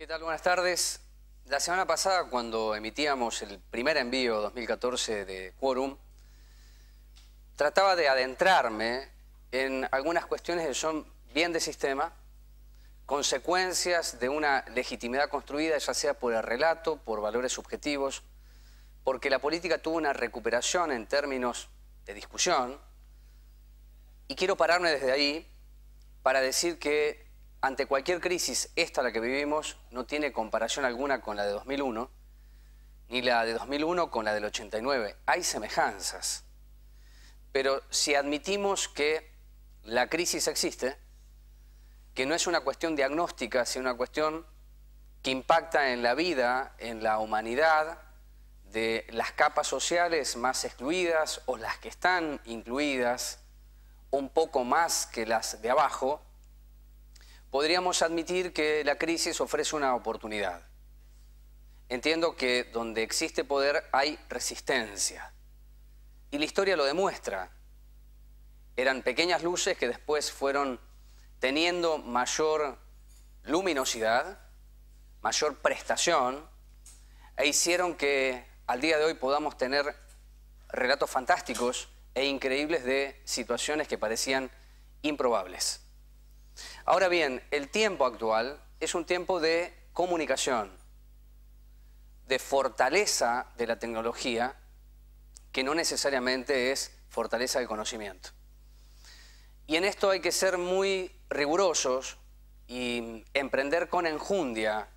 ¿Qué tal? Buenas tardes. La semana pasada, cuando emitíamos el primer envío 2014 de Quórum, trataba de adentrarme en algunas cuestiones que son bien de sistema, consecuencias de una legitimidad construida, ya sea por el relato, por valores subjetivos, porque la política tuvo una recuperación en términos de discusión, y quiero pararme desde ahí para decir que ante cualquier crisis, esta la que vivimos no tiene comparación alguna con la de 2001, ni la de 2001 con la del 89. Hay semejanzas. Pero si admitimos que la crisis existe, que no es una cuestión diagnóstica, sino una cuestión que impacta en la vida, en la humanidad, de las capas sociales más excluidas o las que están incluidas, un poco más que las de abajo, podríamos admitir que la crisis ofrece una oportunidad. Entiendo que donde existe poder hay resistencia. Y la historia lo demuestra. Eran pequeñas luces que después fueron teniendo mayor luminosidad, mayor prestación, e hicieron que al día de hoy podamos tener relatos fantásticos e increíbles de situaciones que parecían improbables. Ahora bien, el tiempo actual es un tiempo de comunicación, de fortaleza de la tecnología, que no necesariamente es fortaleza del conocimiento. Y en esto hay que ser muy rigurosos y emprender con enjundia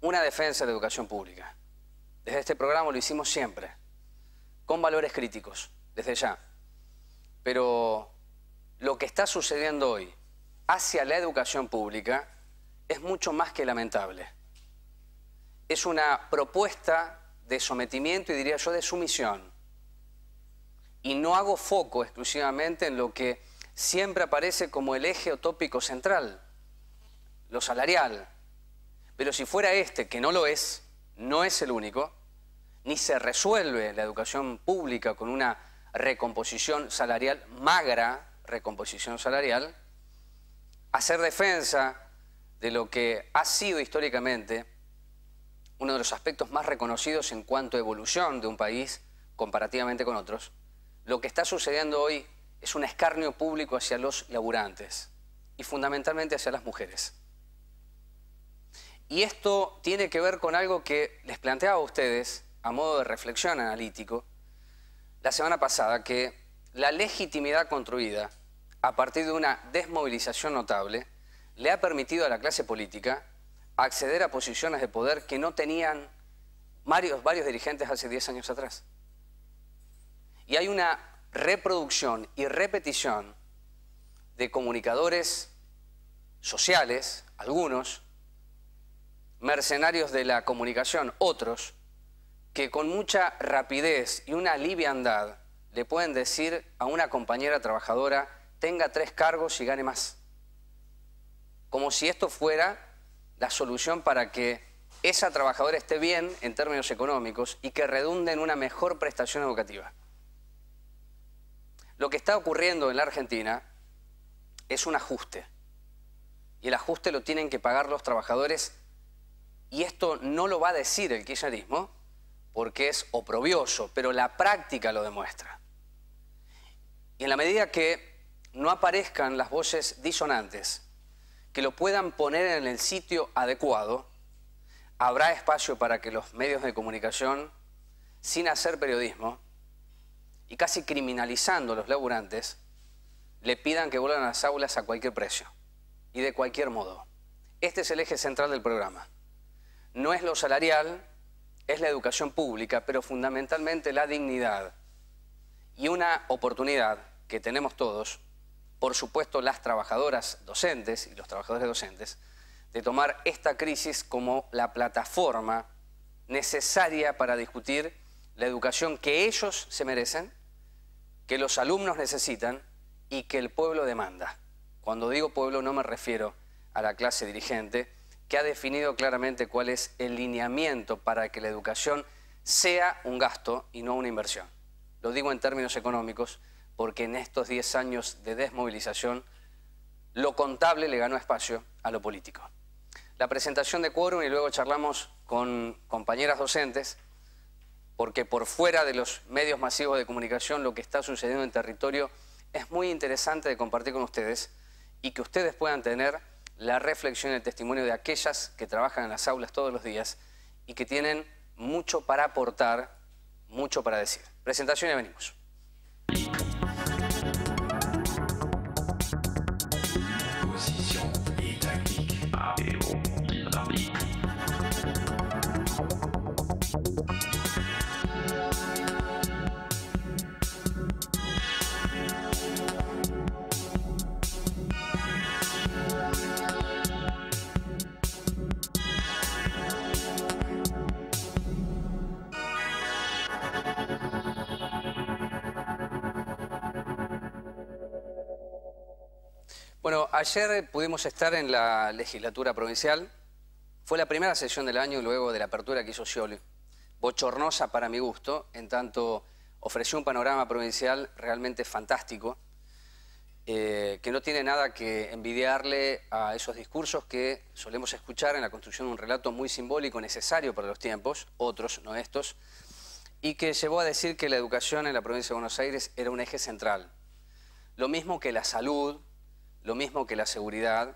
una defensa de la educación pública. Desde este programa lo hicimos siempre, con valores críticos, desde ya. Pero lo que está sucediendo hoy hacia la educación pública es mucho más que lamentable. Es una propuesta de sometimiento y diría yo de sumisión. Y no hago foco exclusivamente en lo que siempre aparece como el eje utópico central, lo salarial. Pero si fuera este, que no lo es, no es el único, ni se resuelve la educación pública con una recomposición salarial, magra recomposición salarial, hacer defensa de lo que ha sido históricamente uno de los aspectos más reconocidos en cuanto a evolución de un país comparativamente con otros, lo que está sucediendo hoy es un escarnio público hacia los laburantes y fundamentalmente hacia las mujeres. Y esto tiene que ver con algo que les planteaba a ustedes a modo de reflexión analítico la semana pasada, que la legitimidad construida a partir de una desmovilización notable, le ha permitido a la clase política acceder a posiciones de poder que no tenían varios dirigentes hace 10 años atrás. Y hay una reproducción y repetición de comunicadores sociales, algunos, mercenarios de la comunicación, otros, que con mucha rapidez y una liviandad le pueden decir a una compañera trabajadora: tenga 3 cargos y gane más. Como si esto fuera la solución para que esa trabajadora esté bien en términos económicos y que redunde en una mejor prestación educativa. Lo que está ocurriendo en la Argentina es un ajuste. Y el ajuste lo tienen que pagar los trabajadores. Y esto no lo va a decir el kirchnerismo porque es oprobioso, pero la práctica lo demuestra. Y en la medida que no aparezcan las voces disonantes que lo puedan poner en el sitio adecuado, habrá espacio para que los medios de comunicación, sin hacer periodismo y casi criminalizando a los laburantes, le pidan que vuelvan a las aulas a cualquier precio y de cualquier modo. Este es el eje central del programa. No es lo salarial, es la educación pública, pero fundamentalmente la dignidad y una oportunidad que tenemos todos, por supuesto las trabajadoras docentes y los trabajadores docentes, de tomar esta crisis como la plataforma necesaria para discutir la educación que ellos se merecen, que los alumnos necesitan y que el pueblo demanda. Cuando digo pueblo no me refiero a la clase dirigente, que ha definido claramente cuál es el lineamiento para que la educación sea un gasto y no una inversión. Lo digo en términos económicos porque en estos 10 años de desmovilización lo contable le ganó espacio a lo político. la presentación de quórum y luego charlamos con compañeras docentes, porque por fuera de los medios masivos de comunicación lo que está sucediendo en territorio es muy interesante de compartir con ustedes y que ustedes puedan tener la reflexión y el testimonio de aquellas que trabajan en las aulas todos los días y que tienen mucho para aportar, mucho para decir. Presentación y venimos. Bueno, ayer pudimos estar en la legislatura provincial. Fue la primera sesión del año luego de la apertura que hizo Scioli. Bochornosa para mi gusto, en tanto ofreció un panorama provincial realmente fantástico, que no tiene nada que envidiarle a esos discursos que solemos escuchar en la construcción de un relato muy simbólico, necesario para los tiempos, otros, no estos, y que llevó a decir que la educación en la provincia de Buenos Aires era un eje central. Lo mismo que la salud, lo mismo que la seguridad,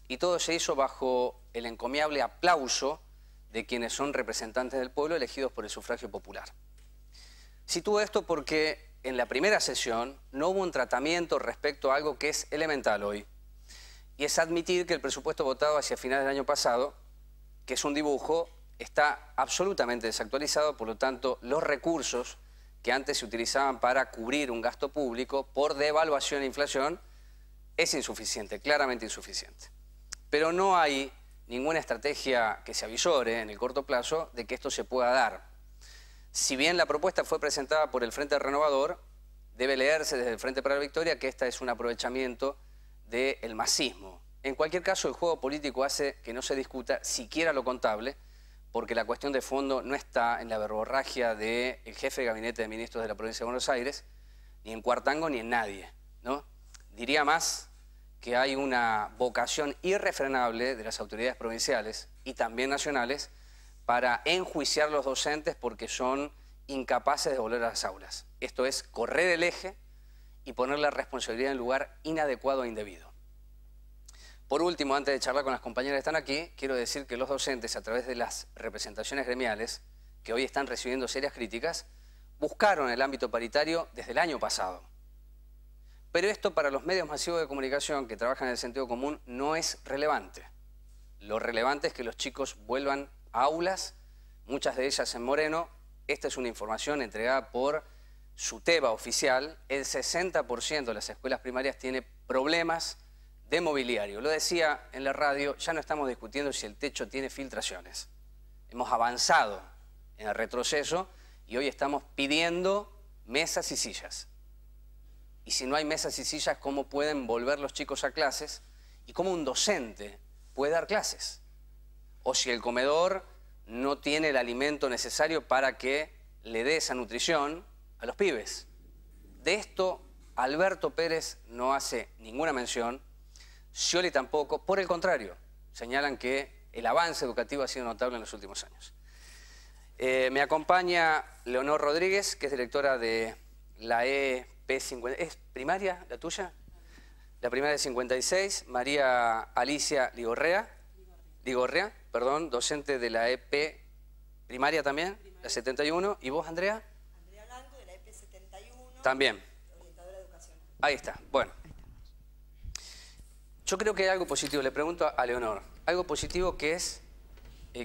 y todo se hizo bajo el encomiable aplauso de quienes son representantes del pueblo elegidos por el sufragio popular. Sitúo esto porque en la primera sesión no hubo un tratamiento respecto a algo que es elemental hoy, y es admitir que el presupuesto votado hacia finales del año pasado, que es un dibujo, está absolutamente desactualizado, por lo tanto los recursos que antes se utilizaban para cubrir un gasto público por devaluación e inflación es insuficiente, claramente insuficiente. Pero no hay ninguna estrategia que se avisore en el corto plazo de que esto se pueda dar. Si bien la propuesta fue presentada por el Frente Renovador, debe leerse desde el Frente para la Victoria que esta es un aprovechamiento del masismo. En cualquier caso, el juego político hace que no se discuta siquiera lo contable, porque la cuestión de fondo no está en la verborragia del jefe de gabinete de ministros de la provincia de Buenos Aires, ni en Cuartango ni en nadie, ¿no? Diría más que hay una vocación irrefrenable de las autoridades provinciales y también nacionales para enjuiciar a los docentes porque son incapaces de volver a las aulas. Esto es correr el eje y poner la responsabilidad en lugar inadecuado e indebido. Por último, antes de charlar con las compañeras que están aquí, quiero decir que los docentes, a través de las representaciones gremiales, que hoy están recibiendo serias críticas, buscaron el ámbito paritario desde el año pasado. Pero esto para los medios masivos de comunicación que trabajan en el sentido común no es relevante. Lo relevante es que los chicos vuelvan a aulas, muchas de ellas en Moreno. Esta es una información entregada por SUTEBA oficial. El 60% de las escuelas primarias tiene problemas de mobiliario. Lo decía en la radio, ya no estamos discutiendo si el techo tiene filtraciones. Hemos avanzado en el retroceso y hoy estamos pidiendo mesas y sillas. Y si no hay mesas y sillas, ¿cómo pueden volver los chicos a clases? ¿Y cómo un docente puede dar clases? O si el comedor no tiene el alimento necesario para que le dé esa nutrición a los pibes. De esto, Alberto Pérez no hace ninguna mención, Scioli tampoco. Por el contrario, señalan que el avance educativo ha sido notable en los últimos años. Me acompaña Leonor Rodríguez, que es directora de la EP50. ¿Es primaria la tuya? La primaria de 56. María Alicia Ligorrea, perdón, docente de la EP primaria también, la 71. ¿Y vos, Andrea? Andrea Blanco, de la EP71. También. Orientadora de educación. Ahí está, bueno. Yo creo que hay algo positivo, le pregunto a Leonor. Algo positivo que es,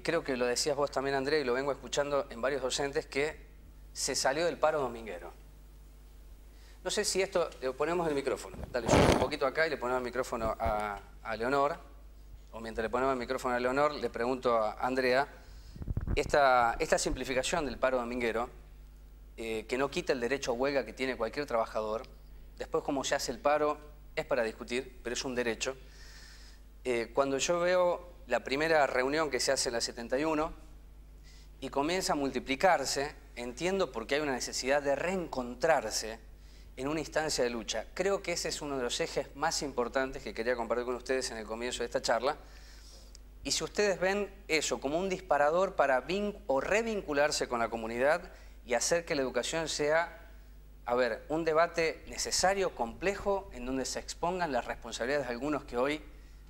creo que lo decías vos también, Andrea, y lo vengo escuchando en varios docentes, que se salió del paro dominguero. No sé si esto, le ponemos el micrófono. Dale, yo un poquito acá y le ponemos el micrófono a Leonor. O mientras le ponemos el micrófono a Leonor, le pregunto a Andrea, esta simplificación del paro dominguero, que no quita el derecho a huelga que tiene cualquier trabajador, después cómo se hace el paro es para discutir, pero es un derecho. Cuando yo veo la primera reunión que se hace en la 71 y comienza a multiplicarse, entiendo por qué hay una necesidad de reencontrarse en una instancia de lucha. Creo que ese es uno de los ejes más importantes que quería compartir con ustedes en el comienzo de esta charla, Y si ustedes ven eso como un disparador para revincularse con la comunidad y hacer que la educación sea, a ver, un debate necesario, complejo, en donde se expongan las responsabilidades de algunos que hoy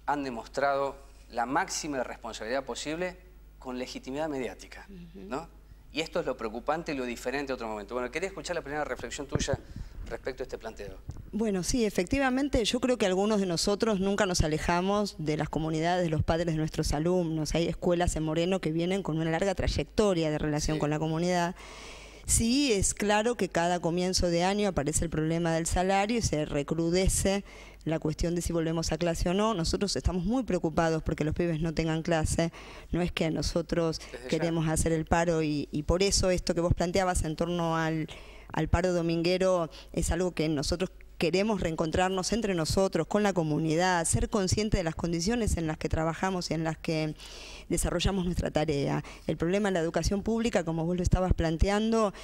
han demostrado la máxima responsabilidad posible con legitimidad mediática, ¿no? Y esto es lo preocupante y lo diferente de otro momento. Bueno, quería escuchar la primera reflexión tuya respecto a este planteo. Bueno, sí, efectivamente, yo creo que algunos de nosotros nunca nos alejamos de las comunidades, de los padres de nuestros alumnos. Hay escuelas en Moreno que vienen con una larga trayectoria de relación con la comunidad. Sí, es claro que cada comienzo de año aparece el problema del salario y se recrudece la cuestión de si volvemos a clase o no. Nosotros estamos muy preocupados porque los pibes no tengan clase. No es que nosotros queremos hacer el paro y por eso esto que vos planteabas en torno al paro dominguero es algo que nosotros queremos reencontrarnos entre nosotros, con la comunidad, ser conscientes de las condiciones en las que trabajamos y en las que desarrollamos nuestra tarea. El problema en la educación pública, como vos lo estabas planteando,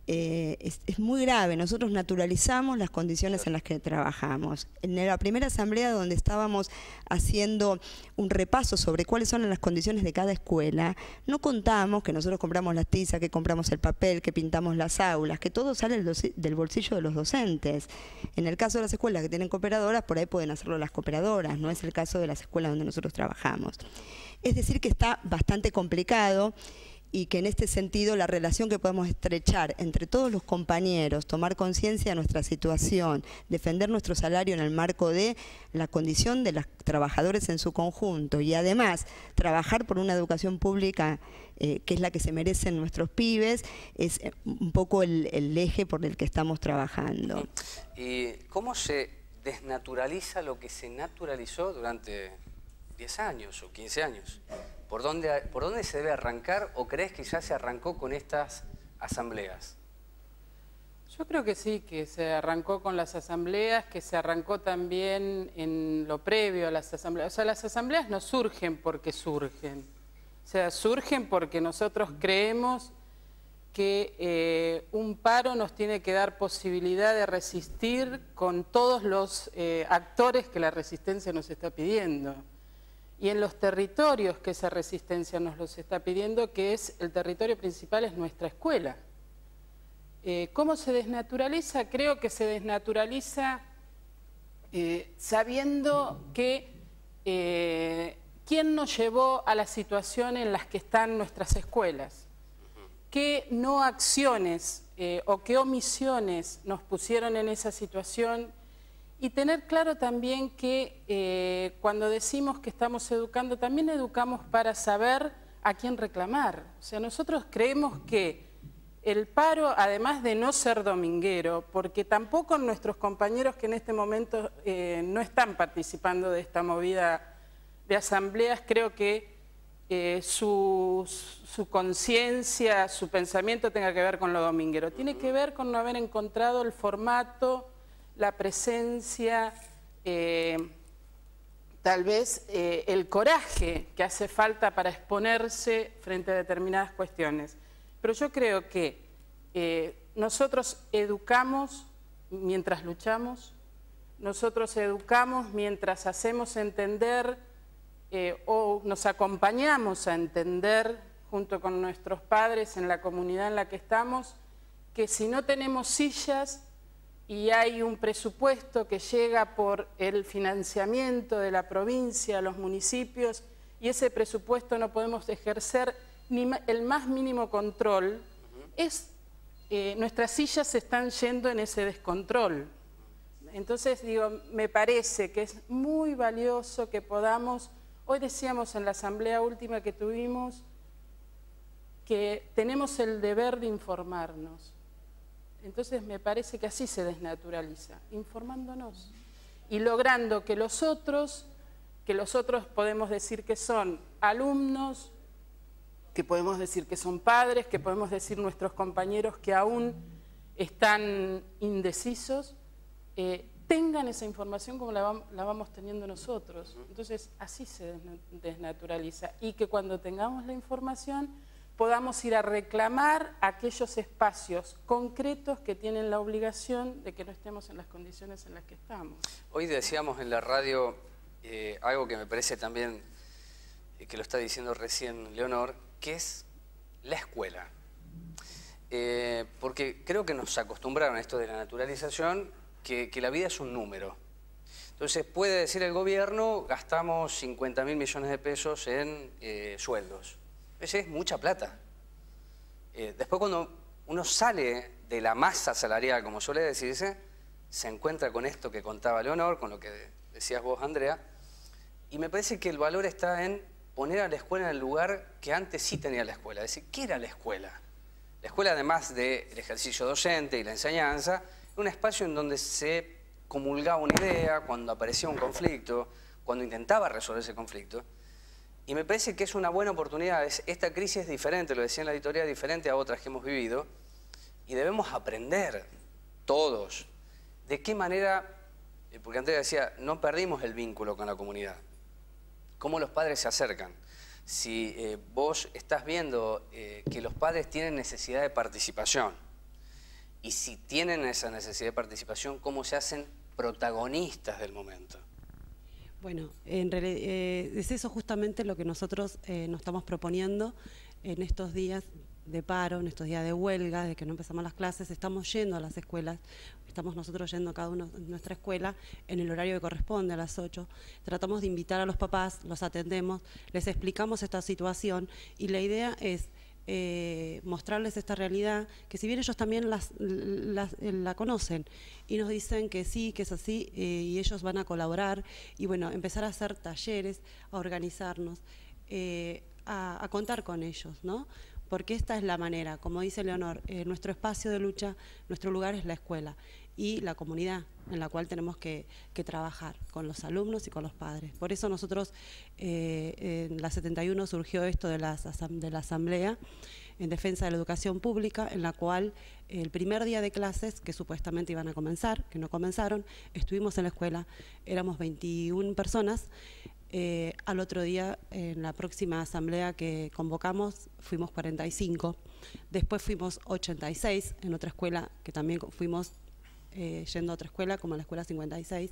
es muy grave. Nosotros naturalizamos las condiciones en las que trabajamos. En la primera asamblea donde estábamos haciendo un repaso sobre cuáles son las condiciones de cada escuela, no contamos que nosotros compramos las tizas, que compramos el papel, que pintamos las aulas, que todo sale del bolsillo de los docentes. En el caso de las escuelas que tienen cooperadoras, por ahí pueden hacerlo las cooperadoras, no es el caso de las escuelas donde nosotros trabajamos. Es decir, que está bastante complicado y que en este sentido la relación que podemos estrechar entre todos los compañeros, tomar conciencia de nuestra situación, defender nuestro salario en el marco de la condición de los trabajadores en su conjunto y además trabajar por una educación pública que es la que se merecen nuestros pibes, es un poco el eje por el que estamos trabajando. ¿Y cómo se desnaturaliza lo que se naturalizó durante 10 años o 15 años? ¿Por dónde se debe arrancar o crees que ya se arrancó con estas asambleas? Yo creo que sí, que se arrancó con las asambleas, que se arrancó también en lo previo a las asambleas. O sea, las asambleas no surgen porque surgen. O sea, surgen porque nosotros creemos que un paro nos tiene que dar posibilidad de resistir con todos los actores que la resistencia nos está pidiendo. Y en los territorios que esa resistencia nos los está pidiendo, que es el territorio principal, es nuestra escuela. ¿Cómo se desnaturaliza? Creo que se desnaturaliza sabiendo que quién nos llevó a la situación en las que están nuestras escuelas, qué no acciones o qué omisiones nos pusieron en esa situación. Y tener claro también que cuando decimos que estamos educando, también educamos para saber a quién reclamar. O sea, nosotros creemos que el paro, además de no ser dominguero, porque tampoco nuestros compañeros que en este momento no están participando de esta movida de asambleas, creo que su conciencia, su pensamiento tenga que ver con lo dominguero. Tiene que ver con no haber encontrado el formato, la presencia, tal vez el coraje que hace falta para exponerse frente a determinadas cuestiones. Pero yo creo que nosotros educamos mientras luchamos, nosotros educamos mientras hacemos entender o nos acompañamos a entender junto con nuestros padres en la comunidad en la que estamos, que si no tenemos sillas y hay un presupuesto que llega por el financiamiento de la provincia, los municipios, y ese presupuesto no podemos ejercer ni el más mínimo control, nuestras sillas se están yendo en ese descontrol. Entonces, digo, me parece que es muy valioso que podamos, hoy decíamos en la asamblea última que tuvimos, que tenemos el deber de informarnos. Entonces me parece que así se desnaturaliza, informándonos y logrando que los otros podemos decir que son alumnos, que podemos decir que son padres, que podemos decir nuestros compañeros que aún están indecisos, tengan esa información como la vamos teniendo nosotros. Entonces así se desnaturaliza y que cuando tengamos la información podamos ir a reclamar aquellos espacios concretos que tienen la obligación de que no estemos en las condiciones en las que estamos. Hoy decíamos en la radio algo que me parece también que lo está diciendo recién Leonor, que es la escuela. Porque creo que nos acostumbraron a esto de la naturalización, que la vida es un número. Entonces puede decir el gobierno, gastamos 50.000 millones de pesos en sueldos. Esa es mucha plata. Después cuando uno sale de la masa salarial, como suele decirse, se encuentra con esto que contaba Leonor, con lo que decías vos, Andrea, y me parece que el valor está en poner a la escuela en el lugar que antes sí tenía la escuela. Es decir, ¿qué era la escuela? La escuela, además del ejercicio docente y la enseñanza, era un espacio en donde se comulgaba una idea, cuando aparecía un conflicto, cuando intentaba resolver ese conflicto. Y me parece que es una buena oportunidad. Esta crisis es diferente, lo decía en la editorial, es diferente a otras que hemos vivido. Y debemos aprender, todos, de qué manera, porque Andrea decía, no perdimos el vínculo con la comunidad. Cómo los padres se acercan. Si vos estás viendo que los padres tienen necesidad de participación, y si tienen esa necesidad de participación, ¿cómo se hacen protagonistas del momento? Bueno, en realidad, es eso justamente lo que nosotros nos estamos proponiendo en estos días de paro, en estos días de huelga, de que no empezamos las clases. Estamos yendo a las escuelas, estamos nosotros yendo cada uno a nuestra escuela en el horario que corresponde, a las 8. Tratamos de invitar a los papás, los atendemos, les explicamos esta situación y la idea es mostrarles esta realidad, que si bien ellos también la conocen y nos dicen que sí, que es así, y ellos van a colaborar y bueno, empezar a hacer talleres, a organizarnos, a contar con ellos, ¿no? Porque esta es la manera, como dice Leonor, nuestro espacio de lucha, nuestro lugar es la escuela y la comunidad en la cual tenemos que trabajar con los alumnos y con los padres. Por eso nosotros, en la 71 surgió esto de la asamblea en defensa de la educación pública, en la cual el primer día de clases, que supuestamente iban a comenzar, que no comenzaron, estuvimos en la escuela, éramos 21 personas. Al otro día, en la próxima asamblea que convocamos, fuimos 45, después fuimos 86 en otra escuela, que también fuimos yendo a otra escuela, como la escuela 56,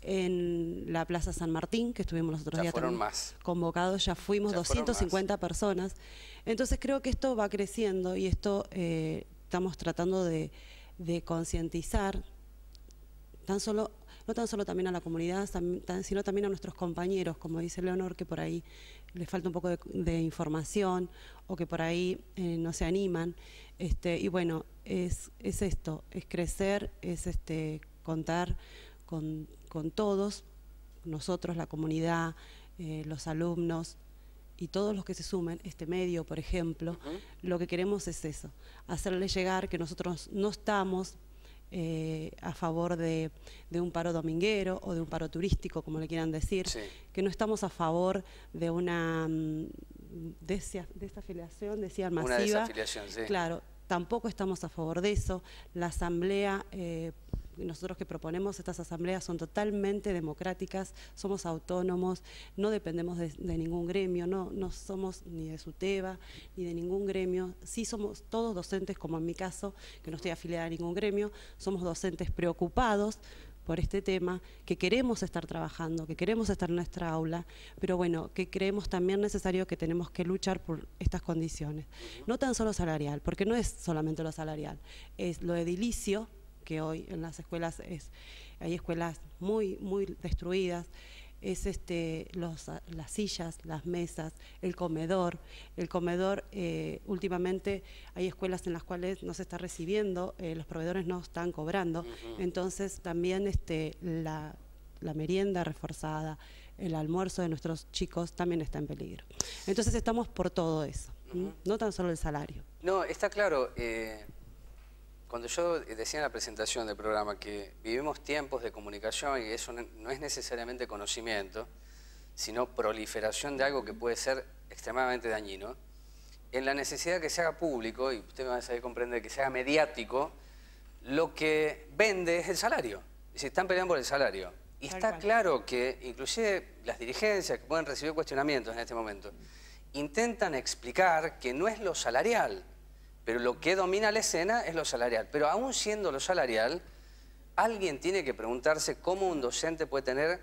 en la Plaza San Martín, que estuvimos los otros días también convocados, ya fuimos 250 personas. Entonces creo que esto va creciendo y esto estamos tratando de concientizar, no tan solo también a la comunidad, sino también a nuestros compañeros, como dice Leonor, que por ahí les falta un poco de información o que por ahí no se animan. Y bueno, es esto, es crecer, es contar con todos, nosotros, la comunidad, los alumnos y todos los que se sumen, este medio, por ejemplo. Lo que queremos es eso, hacerles llegar que nosotros no estamos a favor de un paro dominguero o de un paro turístico, como le quieran decir, que no estamos a favor de una de esta afiliación, decían, masiva. Una desafiliación, sí. Claro, tampoco estamos a favor de eso. La asamblea, nosotros que proponemos estas asambleas son totalmente democráticas, somos autónomos, no dependemos de ningún gremio, no somos ni de SUTEBA ni de ningún gremio. Sí somos todos docentes, como en mi caso, que no estoy afiliada a ningún gremio, somos docentes preocupados por este tema, que queremos estar trabajando, que queremos estar en nuestra aula, pero bueno, que creemos también necesario que tenemos que luchar por estas condiciones. No tan solo salarial, porque no es solamente lo salarial, es lo edilicio, que hoy en las escuelas hay escuelas muy destruidas, es las sillas, las mesas, el comedor. El comedor, últimamente hay escuelas en las cuales no se está recibiendo, los proveedores no están cobrando, entonces también la merienda reforzada, el almuerzo de nuestros chicos también está en peligro. Entonces estamos por todo eso, no tan solo el salario. No, está claro. Cuando yo decía en la presentación del programa que vivimos tiempos de comunicación y eso no es necesariamente conocimiento, sino proliferación de algo que puede ser extremadamente dañino, en la necesidad de que se haga público, y usted me va a saber comprender que se haga mediático, lo que vende es el salario. Se están peleando por el salario. Y está claro que inclusive las dirigencias que pueden recibir cuestionamientos en este momento, intentan explicar que no es lo salarial, pero lo que domina la escena es lo salarial. Pero aún siendo lo salarial, alguien tiene que preguntarse cómo un docente puede tener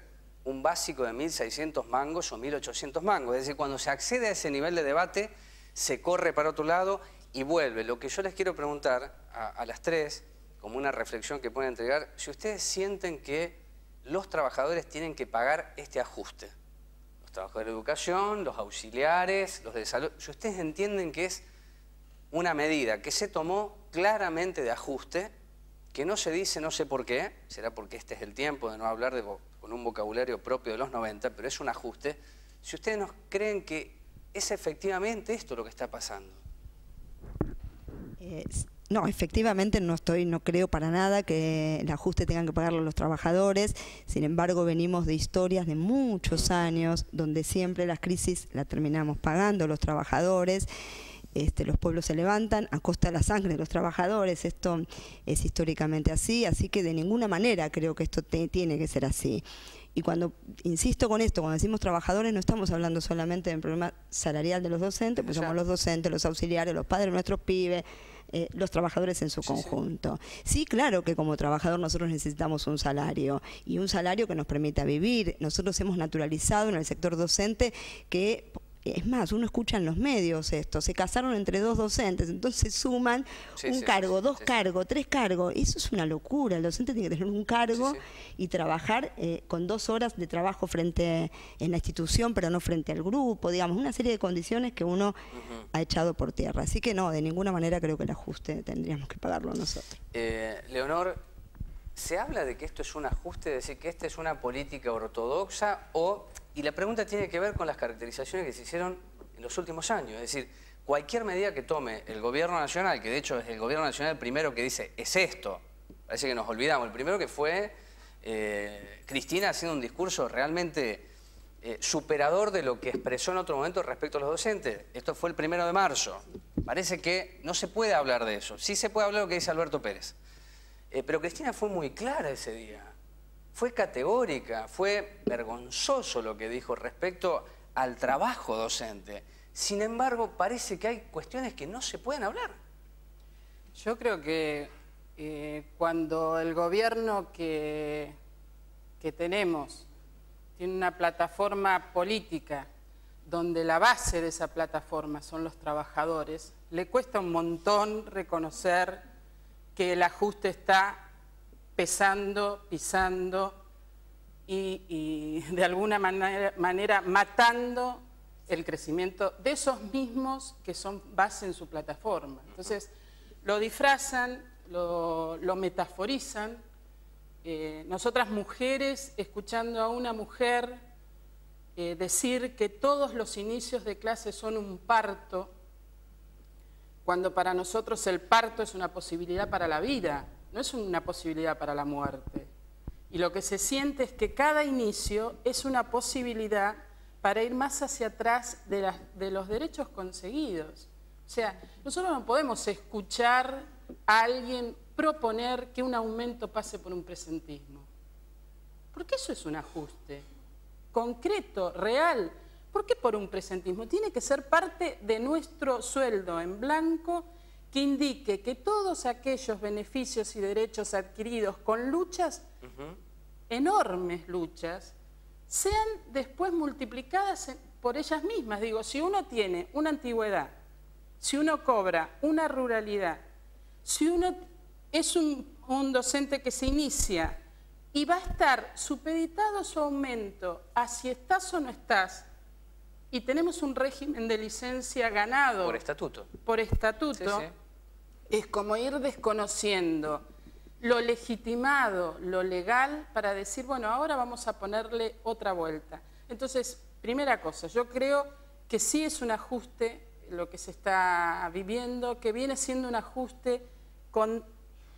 un básico de 1.600 mangos o 1.800 mangos. Es decir, cuando se accede a ese nivel de debate, se corre para otro lado y vuelve. Lo que yo les quiero preguntar a las tres, como una reflexión que pueden entregar, si ustedes sienten que los trabajadores tienen que pagar este ajuste. Los trabajadores de educación, los auxiliares, los de salud. Si ustedes entienden que es una medida que se tomó claramente de ajuste, que no se dice no sé por qué, será porque este es el tiempo de no hablar con un vocabulario propio de los 90, pero es un ajuste. Si ustedes no creen que es efectivamente esto lo que está pasando. No, efectivamente no creo para nada que el ajuste tengan que pagarlo los trabajadores. Sin embargo, venimos de historias de muchos años donde siempre las crisis la terminamos pagando los trabajadores. Los pueblos se levantan a costa de la sangre de los trabajadores. Esto es históricamente así que de ninguna manera creo que esto tiene que ser así. Y cuando, insisto con esto, cuando decimos trabajadores, no estamos hablando solamente del problema salarial de los docentes, pues somos los docentes, los auxiliares, los padres de nuestros pibes, los trabajadores en su conjunto. Sí, claro que como trabajador nosotros necesitamos un salario, y un salario que nos permita vivir. Nosotros hemos naturalizado en el sector docente que... Es más, uno escucha en los medios esto, se casaron entre dos docentes, entonces suman un cargo, dos cargos, tres cargos. Eso es una locura. El docente tiene que tener un cargo y trabajar con 2 horas de trabajo en la institución, pero no frente al grupo, digamos, una serie de condiciones que uno ha echado por tierra. Así que no, de ninguna manera creo que el ajuste tendríamos que pagarlo nosotros. Leonor, ¿se habla de que esto es un ajuste, es decir, que esta es una política ortodoxa y la pregunta tiene que ver con las caracterizaciones que se hicieron en los últimos años? Es decir, cualquier medida que tome el gobierno nacional, que de hecho es el gobierno nacional el primero que dice, es esto, parece que nos olvidamos, el primero que fue Cristina haciendo un discurso realmente superador de lo que expresó en otro momento respecto a los docentes. Esto fue el 1 de marzo. Parece que no se puede hablar de eso. Sí se puede hablar de lo que dice Alberto Pérez. Pero Cristina fue muy clara ese día. Fue categórica, fue vergonzoso lo que dijo respecto al trabajo docente. Sin embargo, parece que hay cuestiones que no se pueden hablar. Yo creo que cuando el gobierno que tenemos tiene una plataforma política donde la base de esa plataforma son los trabajadores, le cuesta un montón reconocer que el ajuste está pisando y de alguna manera matando el crecimiento de esos mismos que son base en su plataforma. Entonces, lo disfrazan, lo metaforizan. Nosotras mujeres, escuchando a una mujer decir que todos los inicios de clase son un parto, cuando para nosotros el parto es una posibilidad para la vida, no es una posibilidad para la muerte. Y lo que se siente es que cada inicio es una posibilidad para ir más hacia atrás de los derechos conseguidos. O sea, nosotros no podemos escuchar a alguien proponer que un aumento pase por un presentismo. Porque eso es un ajuste concreto, real. ¿Por qué por un presentismo? Tiene que ser parte de nuestro sueldo en blanco que indique que todos aquellos beneficios y derechos adquiridos con luchas, enormes luchas, sean después multiplicadas por ellas mismas. Digo, si uno tiene una antigüedad, si uno cobra una ruralidad, si uno es un docente que se inicia y va a estar supeditado a su aumento a si estás o no estás, y tenemos un régimen de licencia ganado por estatuto. Por estatuto, es como ir desconociendo lo legitimado, lo legal, para decir, bueno, ahora vamos a ponerle otra vuelta. Entonces, primera cosa, yo creo que sí es un ajuste lo que se está viviendo, que viene siendo un ajuste con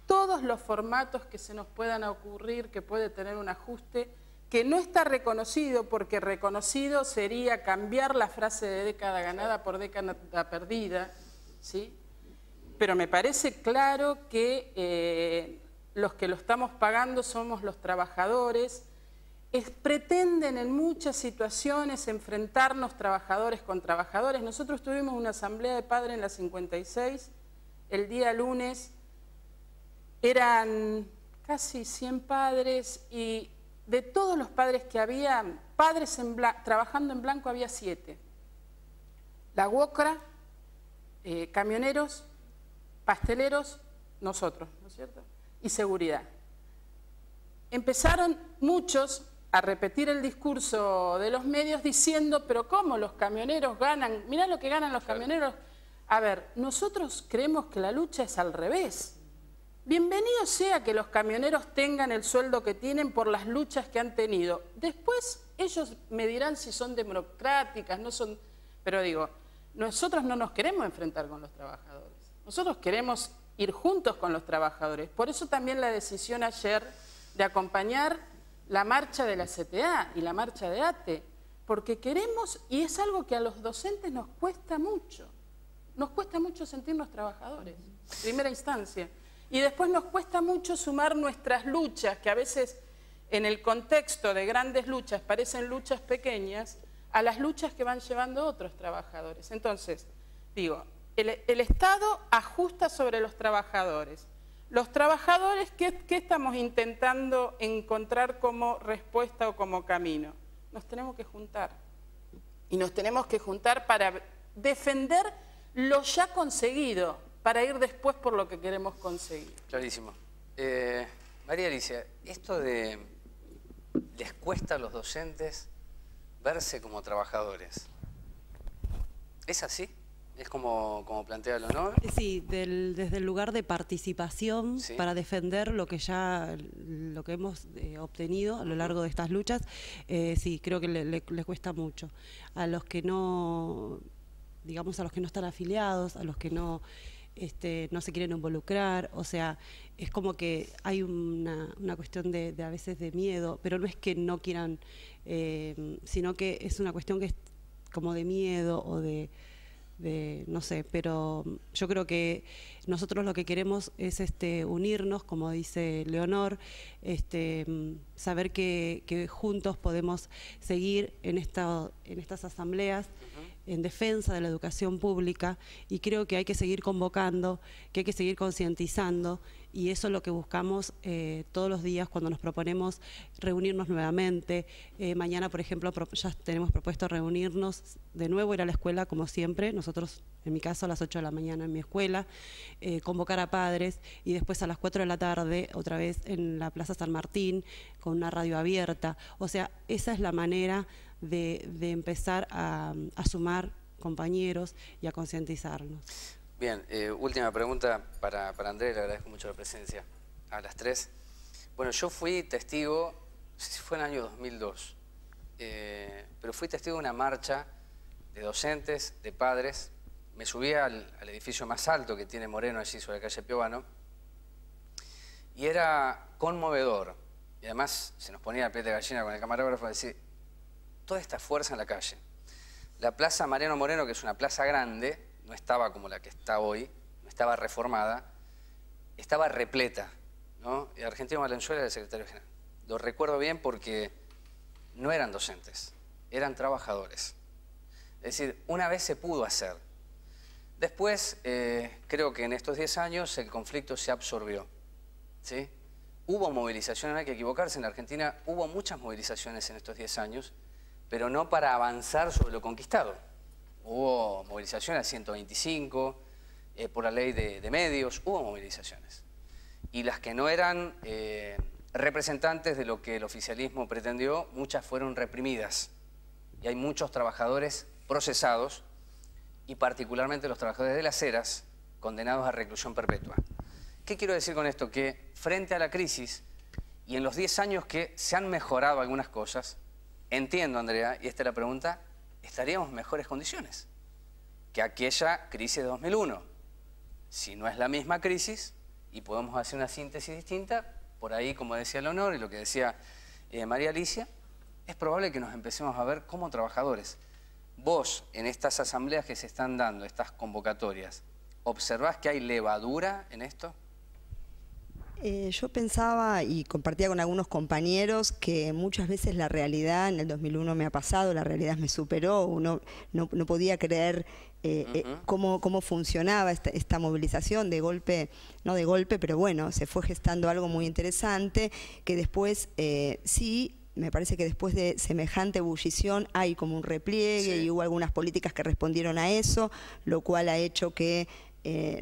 todos los formatos que se nos puedan ocurrir, que puede tener un ajuste, que no está reconocido, porque reconocido sería cambiar la frase de década ganada por década perdida, ¿sí? Pero me parece claro que los que lo estamos pagando somos los trabajadores. Pretenden en muchas situaciones enfrentarnos trabajadores con trabajadores. Nosotros tuvimos una asamblea de padres en la 56, el día lunes eran casi 100 padres y de todos los padres que había, padres trabajando en blanco había 7. La UOCRA, camioneros, pasteleros, nosotros, ¿no es cierto? Y seguridad. Empezaron muchos a repetir el discurso de los medios diciendo, pero ¿cómo los camioneros ganan? Mirá lo que ganan los camioneros. A ver, nosotros creemos que la lucha es al revés. Bienvenido sea que los camioneros tengan el sueldo que tienen por las luchas que han tenido. Después ellos me dirán si son democráticas, no son... Pero digo, nosotros no nos queremos enfrentar con los trabajadores. Nosotros queremos ir juntos con los trabajadores. Por eso también la decisión ayer de acompañar la marcha de la CTA y la marcha de ATE. Porque queremos, y es algo que a los docentes nos cuesta mucho. Nos cuesta mucho sentirnos trabajadores, en primera instancia. Y después nos cuesta mucho sumar nuestras luchas, que a veces en el contexto de grandes luchas parecen luchas pequeñas, a las luchas que van llevando otros trabajadores. Entonces, digo, el Estado ajusta sobre los trabajadores. Los trabajadores, ¿qué estamos intentando encontrar como respuesta o como camino? Nos tenemos que juntar. Y nos tenemos que juntar para defender lo ya conseguido, para ir después por lo que queremos conseguir. Clarísimo. María Alicia, esto de les cuesta a los docentes verse como trabajadores, ¿es así? ¿Es como plantea Leonor? Sí, desde el lugar de participación, ¿sí?, para defender lo que hemos obtenido a lo largo de estas luchas, sí, creo que le cuesta mucho. A los que no, digamos, a los que no están afiliados, a los que no se quieren involucrar, o sea, es como que hay una cuestión de a veces de miedo, pero no es que no quieran, sino que es una cuestión que es como de miedo o de no sé, pero yo creo que nosotros lo que queremos es unirnos, como dice Leonor, saber que juntos podemos seguir en estas asambleas en defensa de la educación pública, y creo que hay que seguir convocando, que hay que seguir concientizando, y eso es lo que buscamos todos los días cuando nos proponemos reunirnos nuevamente. Mañana, por ejemplo, ya tenemos propuesto reunirnos de nuevo, ir a la escuela como siempre, nosotros, en mi caso, a las 8 de la mañana en mi escuela, convocar a padres, y después a las 4 de la tarde, otra vez en la Plaza San Martín, con una radio abierta. O sea, esa es la manera de empezar a sumar compañeros y a concientizarnos. Bien, última pregunta para Andrés, le agradezco mucho la presencia a las 3. Bueno, yo fui testigo, no sé si fue en el año 2002, pero fui testigo de una marcha de docentes, de padres. Me subí al edificio más alto que tiene Moreno, allí sobre la calle Piovano, y era conmovedor. Y además se nos ponía la piel de gallina con el camarógrafo a decir, toda esta fuerza en la calle. La Plaza Mariano Moreno, que es una plaza grande, no estaba como la que está hoy, no estaba reformada, estaba repleta, ¿no? Y Argentino Valenzuela era el secretario general. Lo recuerdo bien porque no eran docentes, eran trabajadores. Es decir, una vez se pudo hacer. Después, creo que en estos 10 años el conflicto se absorbió, ¿sí? Hubo movilizaciones, no hay que equivocarse, en Argentina hubo muchas movilizaciones en estos 10 años, pero no para avanzar sobre lo conquistado. Hubo movilizaciones a 125, por la ley de medios, hubo movilizaciones. Y las que no eran representantes de lo que el oficialismo pretendió, muchas fueron reprimidas. Y hay muchos trabajadores procesados, y particularmente los trabajadores de las eras, condenados a reclusión perpetua. ¿Qué quiero decir con esto? Que frente a la crisis, y en los 10 años que se han mejorado algunas cosas, entiendo, Andrea, y esta es la pregunta, estaríamos en mejores condiciones que aquella crisis de 2001. Si no es la misma crisis y podemos hacer una síntesis distinta, por ahí, como decía Leonor y lo que decía María Alicia, es probable que nos empecemos a ver como trabajadores. Vos, en estas asambleas que se están dando, estas convocatorias, ¿observás que hay levadura en esto? Yo pensaba y compartía con algunos compañeros que muchas veces la realidad, en el 2001 me ha pasado, la realidad me superó, uno no podía creer cómo funcionaba esta movilización, de golpe, pero bueno, se fue gestando algo muy interesante, que después sí me parece que después de semejante ebullición hay como un repliegue y hubo algunas políticas que respondieron a eso, lo cual ha hecho que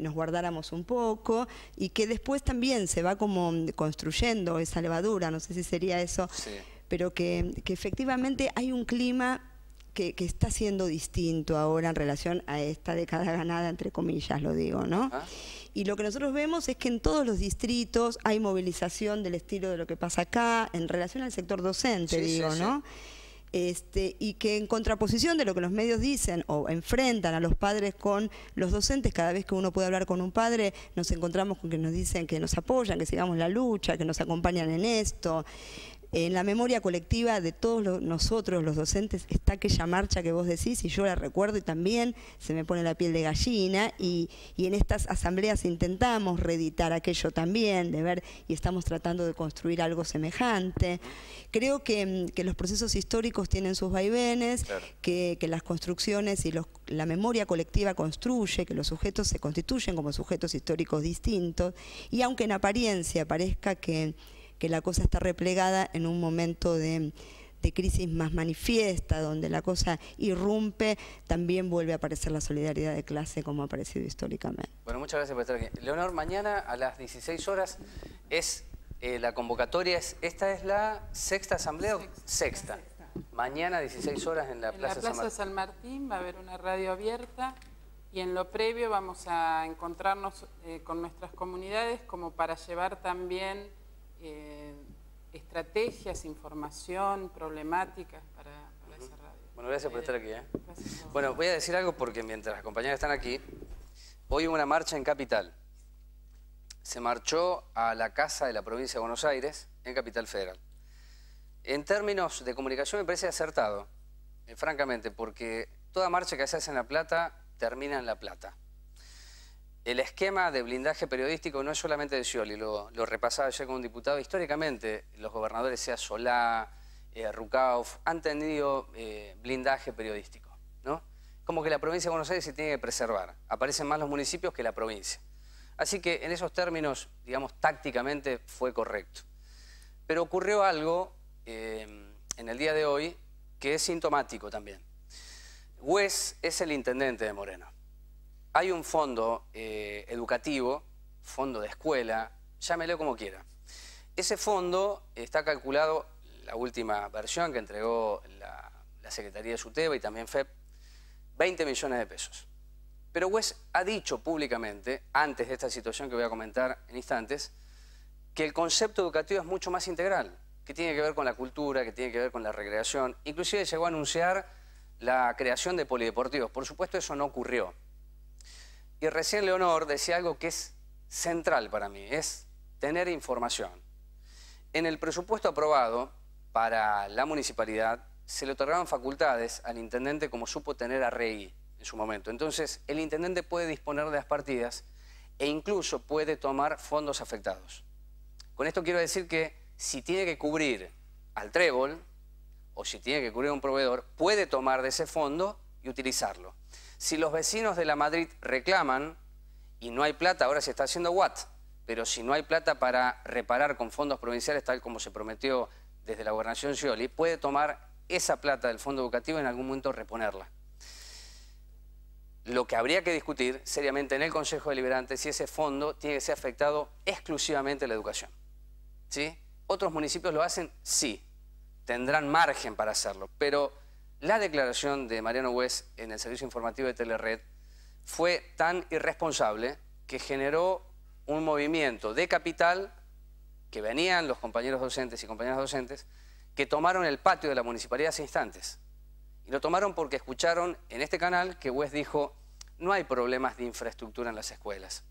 nos guardáramos un poco y que después también se va como construyendo esa levadura, no sé si sería eso, pero que efectivamente hay un clima que está siendo distinto ahora en relación a esta década ganada, entre comillas lo digo, ¿no? Y lo que nosotros vemos es que en todos los distritos hay movilización del estilo de lo que pasa acá, en relación al sector docente, ¿no? Y que en contraposición de lo que los medios dicen o enfrentan a los padres con los docentes, cada vez que uno puede hablar con un padre nos encontramos con que nos dicen que nos apoyan, que sigamos la lucha, que nos acompañan en esto. En la memoria colectiva de todos nosotros, los docentes, está aquella marcha que vos decís, y yo la recuerdo y también se me pone la piel de gallina, y en estas asambleas intentamos reeditar aquello también, de ver, y estamos tratando de construir algo semejante. Creo que los procesos históricos tienen sus vaivenes, que las construcciones y la memoria colectiva construye, que los sujetos se constituyen como sujetos históricos distintos, y aunque en apariencia parezca que la cosa está replegada en un momento de crisis más manifiesta, donde la cosa irrumpe, también vuelve a aparecer la solidaridad de clase como ha aparecido históricamente. Bueno, muchas gracias por estar aquí. Leonor, mañana a las 16 horas es la convocatoria, esta es la sexta asamblea, sexta. Mañana a 16 horas en la Plaza San Martín va a haber una radio abierta y en lo previo vamos a encontrarnos con nuestras comunidades como para llevar también estrategias, información, problemáticas para esa radio. Bueno, gracias por estar aquí. Bueno, voy a decir algo porque mientras las compañeras están aquí, hoy hubo una marcha en Capital. Se marchó a la Casa de la Provincia de Buenos Aires, en Capital Federal. En términos de comunicación me parece acertado, francamente, porque toda marcha que se hace en La Plata termina en La Plata. El esquema de blindaje periodístico no es solamente de Scioli, lo repasaba ayer con un diputado. Históricamente, los gobernadores, sea Solá, Rucauf, han tenido blindaje periodístico, ¿no? Como que la provincia de Buenos Aires se tiene que preservar. Aparecen más los municipios que la provincia. Así que en esos términos, digamos, tácticamente fue correcto. Pero ocurrió algo en el día de hoy que es sintomático también. Wes es el intendente de Moreno. Hay un fondo educativo, fondo de escuela, llámelo como quiera. Ese fondo está calculado, la última versión que entregó la Secretaría de SUTEBA y también FEP, 20 millones de pesos. Pero Wes ha dicho públicamente, antes de esta situación que voy a comentar en instantes, que el concepto educativo es mucho más integral, que tiene que ver con la cultura, que tiene que ver con la recreación. Inclusive llegó a anunciar la creación de polideportivos. Por supuesto, eso no ocurrió. Y recién Leonor decía algo que es central para mí, es tener información. En el presupuesto aprobado para la municipalidad se le otorgaron facultades al intendente como supo tener a Rey en su momento. Entonces, el intendente puede disponer de las partidas e incluso puede tomar fondos afectados. Con esto quiero decir que si tiene que cubrir al trébol o si tiene que cubrir a un proveedor, puede tomar de ese fondo y utilizarlo. Si los vecinos de la Madrid reclaman y no hay plata, ahora se está haciendo Watt, pero si no hay plata para reparar con fondos provinciales, tal como se prometió desde la gobernación Scioli, puede tomar esa plata del fondo educativo y en algún momento reponerla. Lo que habría que discutir seriamente en el Consejo Deliberante es si ese fondo tiene que ser afectado exclusivamente a la educación. ¿Sí? ¿Otros municipios lo hacen? Sí. Tendrán margen para hacerlo, pero la declaración de Mariano Wes en el servicio informativo de Telered fue tan irresponsable que generó un movimiento de Capital, que venían los compañeros docentes y compañeras docentes, que tomaron el patio de la municipalidad hace instantes. Y lo tomaron porque escucharon en este canal que Wes dijo, no hay problemas de infraestructura en las escuelas.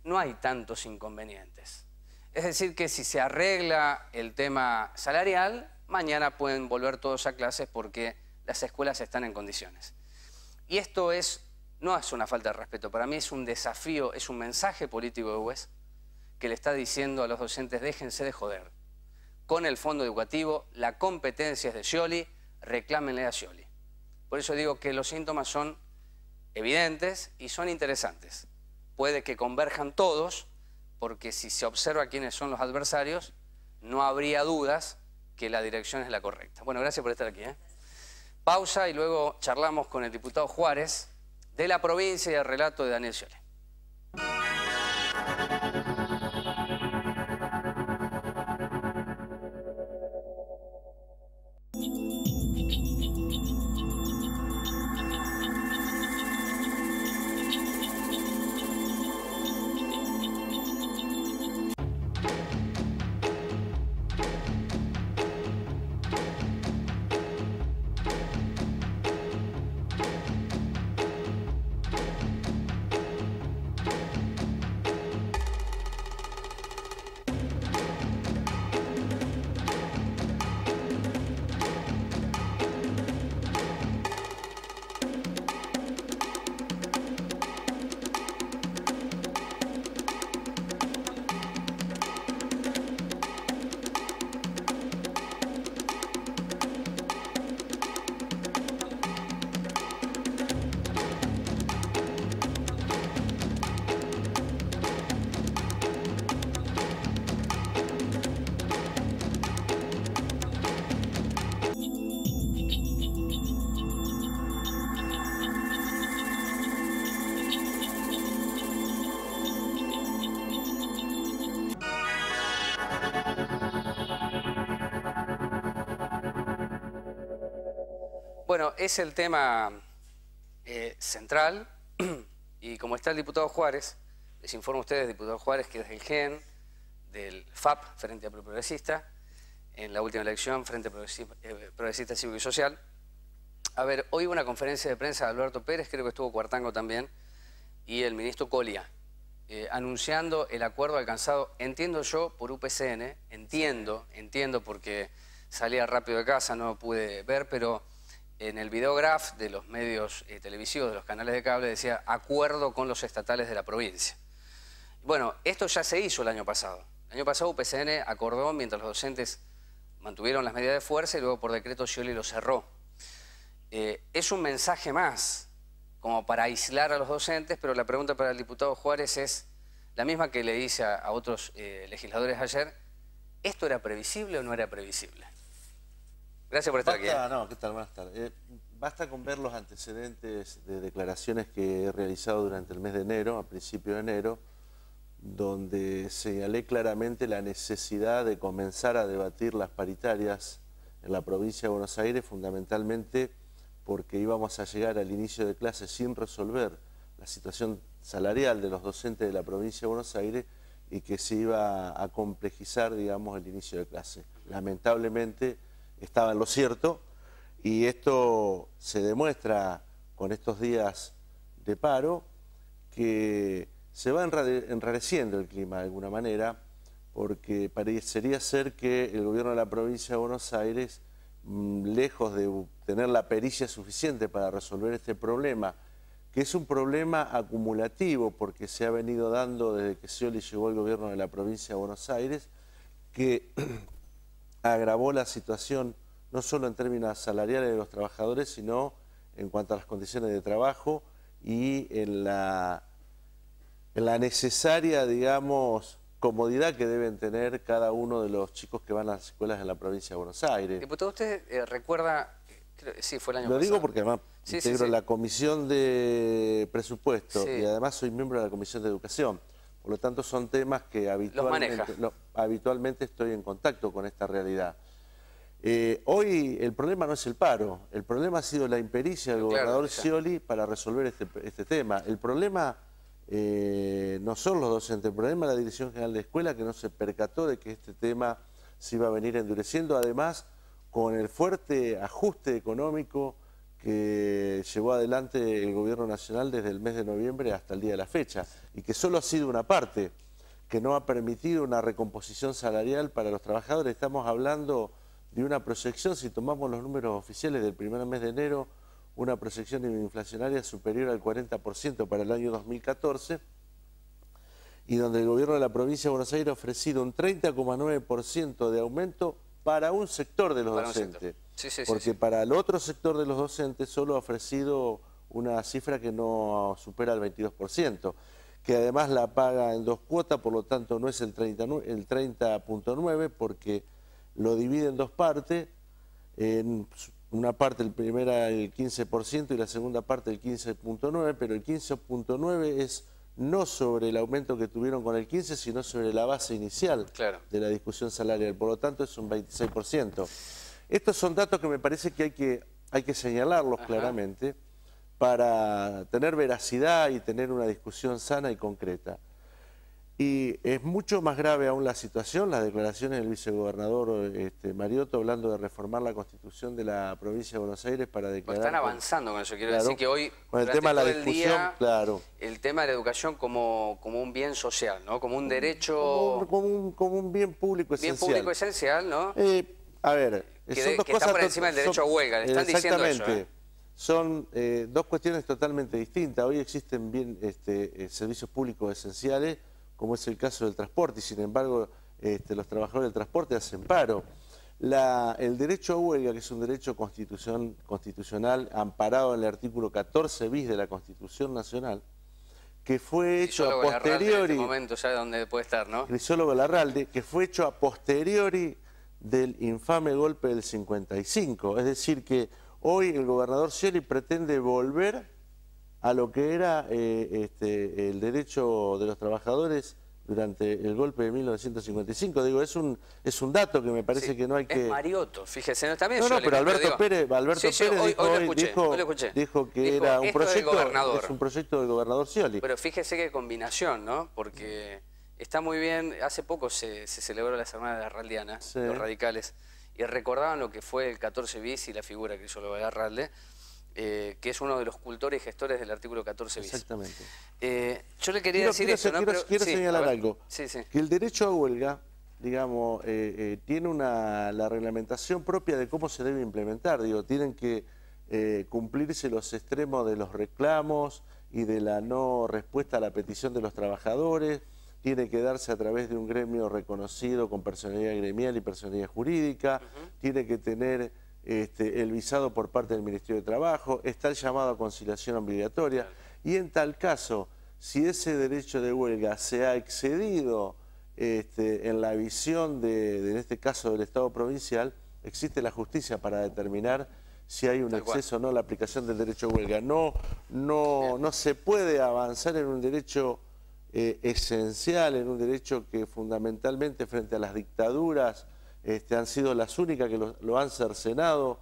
No hay tantos inconvenientes. Es decir, que si se arregla el tema salarial, mañana pueden volver todos a clases porque las escuelas están en condiciones. Y esto no es una falta de respeto, para mí es un desafío, es un mensaje político de Wes que le está diciendo a los docentes, déjense de joder. Con el fondo educativo, la competencia es de Scioli, reclámenle a Scioli. Por eso digo que los síntomas son evidentes y son interesantes. Puede que converjan todos, porque si se observa quiénes son los adversarios, no habría dudas que la dirección es la correcta. Bueno, gracias por estar aquí. Pausa y luego charlamos con el diputado Juárez de la provincia y el relato de Daniel Scioli. Bueno, es el tema central y como está el diputado Juárez, les informo a ustedes, diputado Juárez, que es del GEN, del FAP, Frente Amplio Progresista, en la última elección, Frente Progresista Cívico y Social. A ver, hoy hubo una conferencia de prensa de Alberto Pérez, creo que estuvo Cuartango también, y el ministro Colia, anunciando el acuerdo alcanzado, entiendo yo, por UPCN, entiendo porque salía rápido de casa, no pude ver, pero en el videograph de los medios televisivos, de los canales de cable, decía acuerdo con los estatales de la provincia. Bueno, esto ya se hizo el año pasado. El año pasado UPCN acordó mientras los docentes mantuvieron las medidas de fuerza y luego por decreto Scioli lo cerró. Es un mensaje más, como para aislar a los docentes, pero la pregunta para el diputado Juárez es la misma que le hice a otros legisladores ayer. ¿Esto era previsible o no era previsible? Gracias por estar aquí. No, ¿qué tal? Buenas tardes. Basta con ver los antecedentes de declaraciones que he realizado durante el mes de enero, a principio de enero, donde señalé claramente la necesidad de comenzar a debatir las paritarias en la provincia de Buenos Aires, fundamentalmente porque íbamos a llegar al inicio de clases sin resolver la situación salarial de los docentes de la provincia de Buenos Aires y que se iba a complejizar, digamos, el inicio de clase. Lamentablemente estaba en lo cierto y esto se demuestra con estos días de paro que se va enrareciendo el clima de alguna manera, porque parecería ser que el gobierno de la provincia de Buenos Aires, lejos de tener la pericia suficiente para resolver este problema, que es un problema acumulativo porque se ha venido dando desde que Scioli llegó al gobierno de la provincia de Buenos Aires, que agravó la situación no solo en términos salariales de los trabajadores, sino en cuanto a las condiciones de trabajo y en la necesaria, digamos, comodidad que deben tener cada uno de los chicos que van a las escuelas en la provincia de Buenos Aires. Diputado, ¿usted recuerda, sí, fue el año pasado? Lo digo porque además integro sí. la Comisión de Presupuesto y además soy miembro de la Comisión de Educación. Por lo tanto, son temas que habitualmente estoy en contacto con esta realidad. Hoy el problema no es el paro, el problema ha sido la impericia del gobernador Scioli para resolver este tema. El problema no son los docentes, el problema es la Dirección General de Escuela, que no se percató de que este tema se iba a venir endureciendo, además con el fuerte ajuste económico que llevó adelante el gobierno nacional desde el mes de noviembre hasta el día de la fecha, y que solo ha sido una parte, que no ha permitido una recomposición salarial para los trabajadores. Estamos hablando de una proyección, si tomamos los números oficiales del primer mes de enero, una proyección inflacionaria superior al 40% para el año 2014, y donde el gobierno de la provincia de Buenos Aires ha ofrecido un 30,9% de aumento para un sector de los docentes. Porque para el otro sector de los docentes solo ha ofrecido una cifra que no supera el 22%, que además la paga en 2 cuotas, por lo tanto no es el 30,9, porque lo divide en dos partes, en una parte el primera el 15% y la segunda parte el 15.9%, pero el 15.9% es no sobre el aumento que tuvieron con el 15%, sino sobre la base inicial de la discusión salarial, por lo tanto es un 26%. Estos son datos que me parece que hay que señalarlos claramente para tener veracidad y tener una discusión sana y concreta. Y es mucho más grave aún la situación, las declaraciones del vicegobernador Mariotto hablando de reformar la Constitución de la provincia de Buenos Aires para declarar... Están avanzando con eso, quiero decir que hoy, con el tema de la discusión, el tema de la educación como un bien social, ¿no? Como un derecho... Como un bien público esencial. Bien público esencial, ¿no? A ver, son dos que cosas... está por encima del derecho a huelga, le están diciendo eso, Exactamente. Son dos cuestiones totalmente distintas. Hoy existen servicios públicos esenciales, como es el caso del transporte, y sin embargo los trabajadores del transporte hacen paro. El derecho a huelga, que es un derecho constitucional amparado en el artículo 14 bis de la Constitución Nacional, que fue hecho a posteriori... En este momento sabe dónde puede estar, ¿no? Crisólogo Larralde, que fue hecho a posteriori del infame golpe del 55. Es decir que hoy el gobernador Scioli pretende volver a lo que era el derecho de los trabajadores durante el golpe de 1955. Digo, es un dato que me parece que no hay que... Es Mariotto, fíjese, no, también pero Alberto Pérez dijo que era un proyecto, es un proyecto del gobernador Scioli. Pero fíjese qué combinación, ¿no? Porque está muy bien, hace poco se celebró la Semana Larraldiana, los radicales, y recordaban lo que fue el 14 bis y la figura de Crisólogo Larralde, que es uno de los cultores y gestores del artículo 14 bis. Exactamente. Yo le quería decir esto, ¿no? Quiero señalar algo. Sí. Que el derecho a huelga, digamos, tiene la reglamentación propia de cómo se debe implementar. Digo, tienen que cumplirse los extremos de los reclamos y de la no respuesta a la petición de los trabajadores. Tiene que darse a través de un gremio reconocido con personalidad gremial y personalidad jurídica. Tiene que tener el visado por parte del Ministerio de Trabajo. Está el llamado a conciliación obligatoria. Y en tal caso, si ese derecho de huelga se ha excedido en la visión en este caso del Estado provincial, existe la justicia para determinar si hay un exceso o no en la aplicación del derecho a huelga. No se puede avanzar en un derecho esencial, en un derecho que fundamentalmente frente a las dictaduras han sido las únicas que lo han cercenado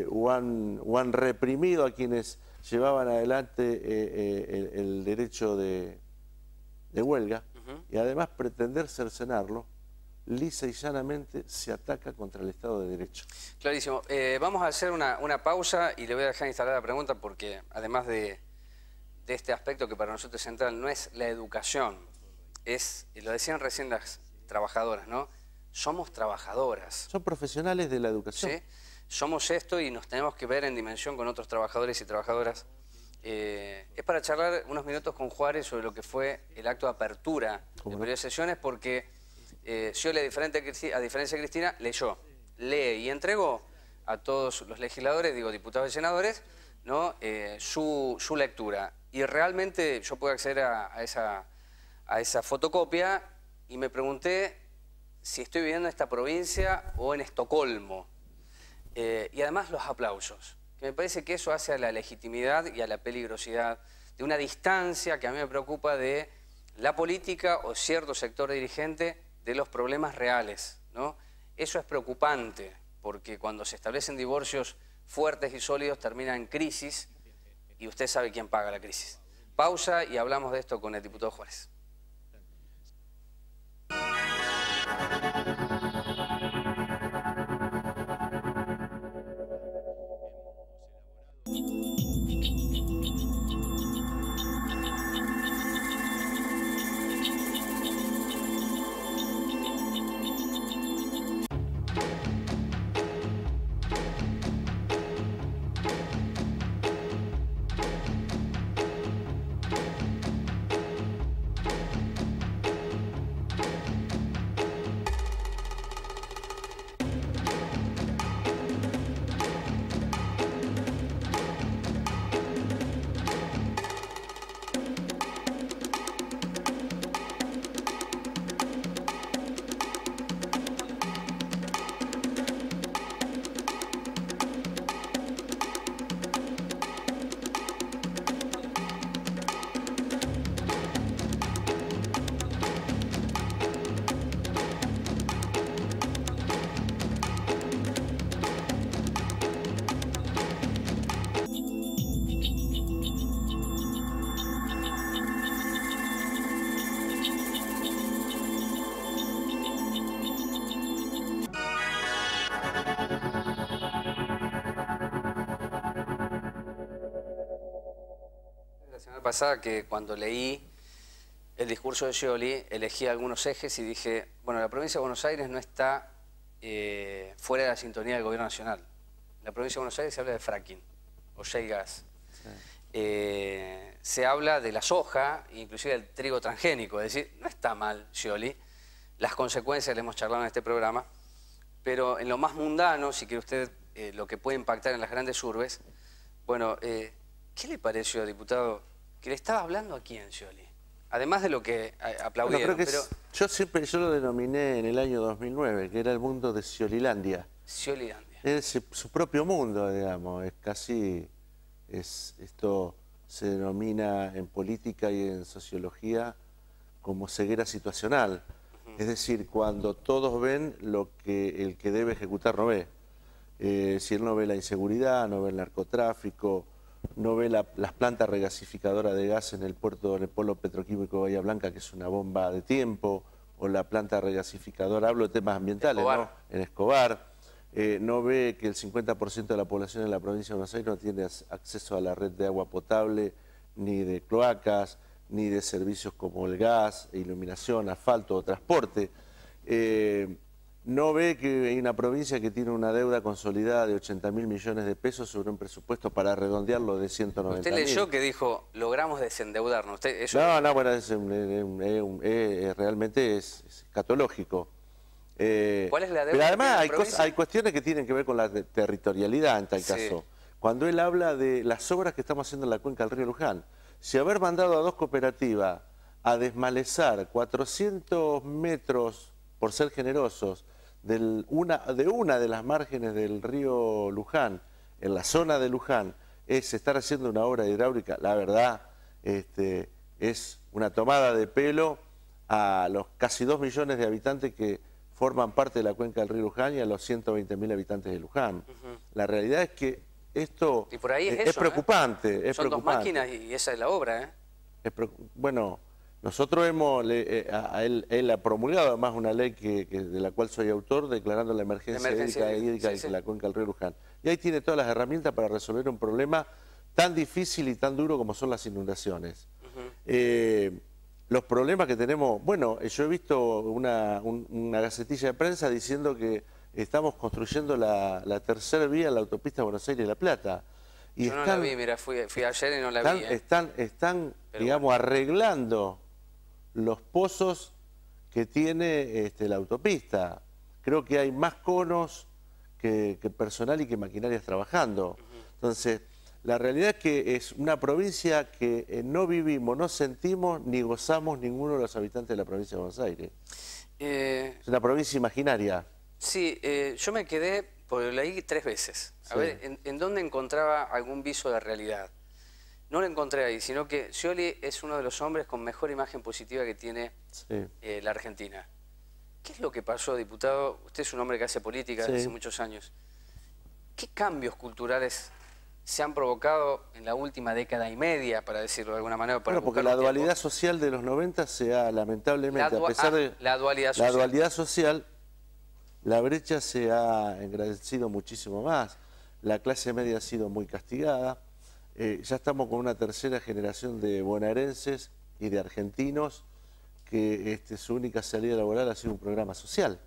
o han reprimido a quienes llevaban adelante el derecho de huelga, y además pretender cercenarlo, lisa y llanamente se ataca contra el Estado de Derecho. Clarísimo. Vamos a hacer una pausa y le voy a dejar instalar la pregunta porque además de este aspecto que para nosotros es central, no es la educación, lo decían recién las trabajadoras, ¿no? Somos trabajadoras. Son profesionales de la educación. ¿Sí? Somos esto y nos tenemos que ver en dimensión con otros trabajadores y trabajadoras. Es para charlar unos minutos con Juárez sobre lo que fue el acto de apertura del periodo de sesiones, porque Scioli, a diferencia de Cristina, lee y entregó a todos los legisladores, digo diputados y senadores, ¿no? su lectura. Y realmente yo puedo acceder a esa fotocopia y me pregunté si estoy viviendo en esta provincia o en Estocolmo. Y además los aplausos, que me parece que eso hace a la legitimidad y a la peligrosidad de una distancia que a mí me preocupa de la política o cierto sector dirigente de los problemas reales, ¿no? Eso es preocupante, porque cuando se establecen divorcios fuertes y sólidos terminan en crisis y usted sabe quién paga la crisis. Pausa y hablamos de esto con el diputado Juárez. semana pasada que cuando leí el discurso de Scioli, elegí algunos ejes y dije, bueno, la provincia de Buenos Aires no está fuera de la sintonía del gobierno nacional. En la provincia de Buenos Aires se habla de fracking o shale gas. Sí. Se habla de la soja, inclusive del trigo transgénico, es decir, no está mal Scioli. Las consecuencias le hemos charlado en este programa, pero en lo más mundano, si quiere usted, lo que puede impactar en las grandes urbes, bueno, ¿qué le pareció, diputado? ¿Que le estaba hablando a quién, Scioli? Además de lo que aplaudieron. Bueno, yo lo denominé en el año 2009, que era el mundo de Sciolilandia. Sciolilandia. Es su propio mundo, digamos, es casi, esto se denomina en política y en sociología como ceguera situacional. Es decir, cuando todos ven lo que el que debe ejecutar no ve. Si él no ve la inseguridad, no ve el narcotráfico, no ve las plantas regasificadoras de gas en el puerto, en el polo petroquímico de Bahía Blanca, que es una bomba de tiempo, o la planta regasificadora, hablo de temas ambientales, ¿no? En Escobar. No ve que el 50% de la población en la provincia de Buenos Aires no tiene acceso a la red de agua potable, ni de cloacas, ni de servicios como el gas, iluminación, asfalto o transporte. No ve que hay una provincia que tiene una deuda consolidada de 80.000 millones de pesos sobre un presupuesto para redondearlo de 190.000. Usted leyó que dijo, logramos desendeudarnos. ¿Usted, eso... No, bueno, realmente es escatológico. ¿Cuál es la deuda? Pero además hay cuestiones que tienen que ver con la territorialidad en tal caso. Cuando él habla de las obras que estamos haciendo en la cuenca del río Luján, si haber mandado a 2 cooperativas a desmalezar 400 metros, por ser generosos, de una de las márgenes del río Luján, en la zona de Luján, es estar haciendo una obra hidráulica, la verdad, es una tomada de pelo a los casi 2 millones de habitantes que forman parte de la cuenca del río Luján y a los 120.000 habitantes de Luján. La realidad es que esto y por ahí es eso, preocupante. Son 2 máquinas y esa es la obra. Bueno, nosotros él ha promulgado además una ley de la cual soy autor, declarando la emergencia hídrica de la cuenca del río Luján. Y ahí tiene todas las herramientas para resolver un problema tan difícil y tan duro como son las inundaciones. Los problemas que tenemos, bueno, yo he visto una gacetilla de prensa diciendo que estamos construyendo la tercera vía en la autopista Buenos Aires-La Plata. Y yo no la vi, mira, fui ayer y no la vi. Están digamos, arreglando los pozos que tiene la autopista. Creo que hay más conos que personal y que maquinarias trabajando. Entonces, la realidad es que es una provincia que no vivimos, no sentimos ni gozamos ninguno de los habitantes de la provincia de Buenos Aires. Es una provincia imaginaria. Sí, yo me quedé, porque lo leí 3 veces. A ver, ¿en dónde encontraba algún viso de realidad? No lo encontré ahí, sino que Scioli es uno de los hombres con mejor imagen positiva que tiene la Argentina. ¿Qué es lo que pasó, diputado? Usted es un hombre que hace política desde hace muchos años. ¿Qué cambios culturales se han provocado en la última década y media, para decirlo de alguna manera? Bueno, porque la dualidad social de los 90 se ha, lamentablemente, a pesar de la dualidad social, la brecha se ha engrandecido muchísimo más. La clase media ha sido muy castigada. Ya estamos con una tercera generación de bonaerenses y de argentinos que su única salida laboral ha sido un programa social.